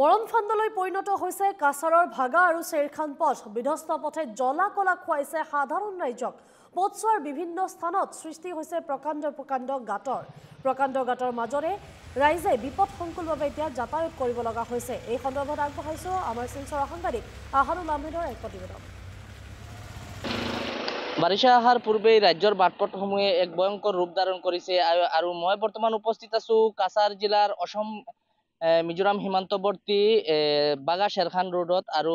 মৰণফান্দলৈ পৰিণত হৈছে কাছাৰৰ ভাগা আৰু চেৰখান পথ বিধ্বস্ত পথে জ্বলা কলা খুৱাইছে সাধাৰণ ৰাইজক পথছোৱাৰ বিভিন্ন স্থানত সৃষ্টি হৈছে প্ৰকাণ্ড গাঁতৰ মাজৰে ৰাইজে বিপদসংকুলভাৱে এতিয়া যাতায়াত কৰিব লগা হৈছে এই সন্দৰ্ভত আগবঢ়াইছো আমাৰ শিলচৰৰ সাংবাদিক আহানুল আহমেদৰ এক প্ৰতিবেদন বাৰিষা অহাৰ পূৰ্বেই ৰাজ্যৰ বাটপথসমূহে এক ভয়ংকৰ ৰূপ ধাৰণ কৰিছে আৰু মই বৰ্তমান উপস্থিত আছো কাছাৰ জিলাৰ অসম মিজোৰাম সীমান্তৱৰ্তী বাগা চেৰখান ৰোডত আৰু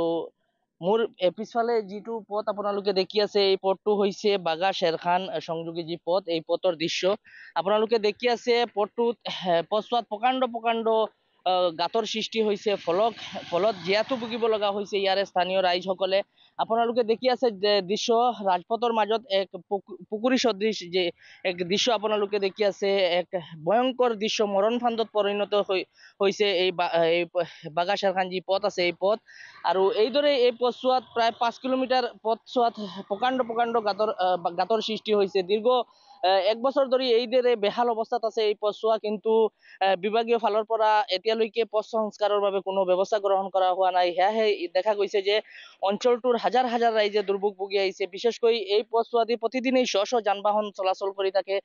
মোৰ পিছফালে যিটো পথ আপোনালোকে দেখি আছে এই পথটো হৈছে বাগা চেৰখান সংযোগী যি পথ এই পথৰ দৃশ্য আপোনালোকে দেখি আছে পথটোত পথছোৱাত প্ৰকাণ্ড গাঁতৰ সৃষ্টি হৈছে ফলত জীয়াতু ভুগিব লগা হৈছে ইয়াৰে স্থানীয় ৰাইজসকলে আপোনালোকে দেখি আছে যে দৃশ্য ৰাজপথৰ মাজত এক পুখুৰী সদৃশ যে এক দৃশ্য আপোনালোকে দেখি আছে এক ভয়ংকৰ দৃশ্য মৰণফান্দত পৰিণত হৈছে এই বাগা চেৰখান যি পথ আছে এই পথ আৰু এইদৰে এই পথছোৱাত প্ৰায় 5 কিলোমিটাৰ পথছোৱাত প্ৰকাণ্ড গাঁতৰ সৃষ্টি হৈছে দীৰ্ঘ এক বছৰ ধৰি এইদৰে বেহাল অৱস্থাত আছে এই পথছোৱা কিন্তু বিভাগীয় ফালৰ পৰা এতিয়ালৈকে পথ সংস্কাৰৰ বাবে কোনো ব্যৱস্থা গ্ৰহণ কৰা হোৱা নাই সেয়াহে দেখা গৈছে যে অঞ্চলটোৰ হাজাৰ ৰাইজে দুৰ্ভোগ ভুগি আহিছে বিশেষকৈ এই পথছোৱাদি প্ৰতিদিনেই শ যান বাহন চলাচল কৰি থাকে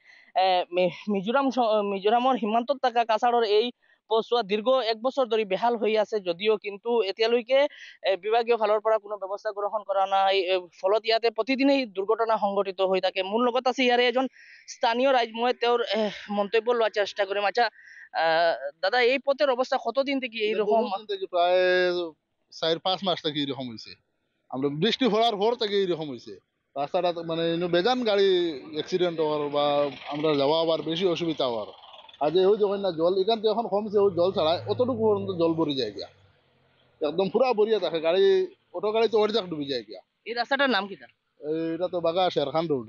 মিজোৰামৰ সীমান্তত থকা কাছাৰৰ এই পথছোৱা দীৰ্ঘ এক বছৰ ধৰি বেহাল হৈ আছে যদিও কিন্তু এতিয়ালৈকে বিভাগীয় ফালৰ পৰা কোনো ব্যৱস্থা গ্ৰহণ কৰা নাই ফলত ইয়াতে প্ৰতিদিনেই দুৰ্ঘটনা সংঘটিত হৈ থাকে মোৰ লগত আছে ইয়াৰে এজন স্থানীয় ৰাইজ মই তেওঁৰ মন্তব্য লোৱাৰ চেষ্টা কৰিম আচ্ছা দাদা এই পথের অবস্থা কতদিন থেকে এইরকম প্রায় 4-5 মাস থেকে এরকম হয়েছে আমরা বৃষ্টি হওয়ার পর থেকে এরকম হয়েছে রাস্তাটা মানে বেজান গাড়ি অ্যাক্সিডেন্ট হওয়ার বা আমরা যাওয়া আবার বেশি অসুবিধা হওয়ার আজ ওই যখন না জল এখান থেকে এখন কমছে ওই জল ছাড়া অতটুকু পর্যন্ত জল ভরে যায় গিয়া একদম পুরা ভরিয়া থাকে গাড়ি অটো গাড়ি তো অর্ধেক ডুবে যায় গিয়া এই রাস্তাটার নাম কি এটা তো বাগা শেরখান রোড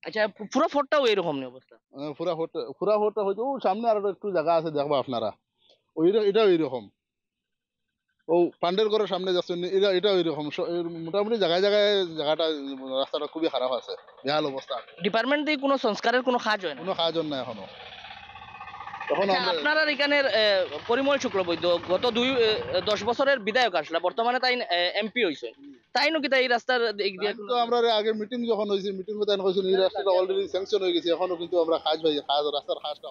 আচ্ছা পুরো ফোরটাও এরকম অবস্থা পুরা ফোরটা হয়তো সামনে আরো একটু জায়গা আছে দেখবা আপনারা এটাও এইরকম ও পান্ডের ঘরের সামনে যাচ্ছেন এটাও এইরকম মোটামুটি জায়গাটা রাস্তাটা খুবই খারাপ আছে বেহাল অবস্থা ডিপার্টমেন্ট দিয়ে কোনো সংস্কারের কোনো কাজ হয় না কোনো কাজ না এখনো আপনারা এখানের পরিমল শুক্লবৈদ্য গত 10 বছরের বিধায়ক আসলা বর্তমানে তাই এমপি হয়েছে তাই নাকি তাই এই রাস্তার আমরা আগে মিটিং যখন হয়েছে মিটিং তাই কইছেন এই রাস্তাটা অলরেডি স্যাংশন হয়ে গেছে এখনো কিন্তু আমরা রাস্তার কাজটা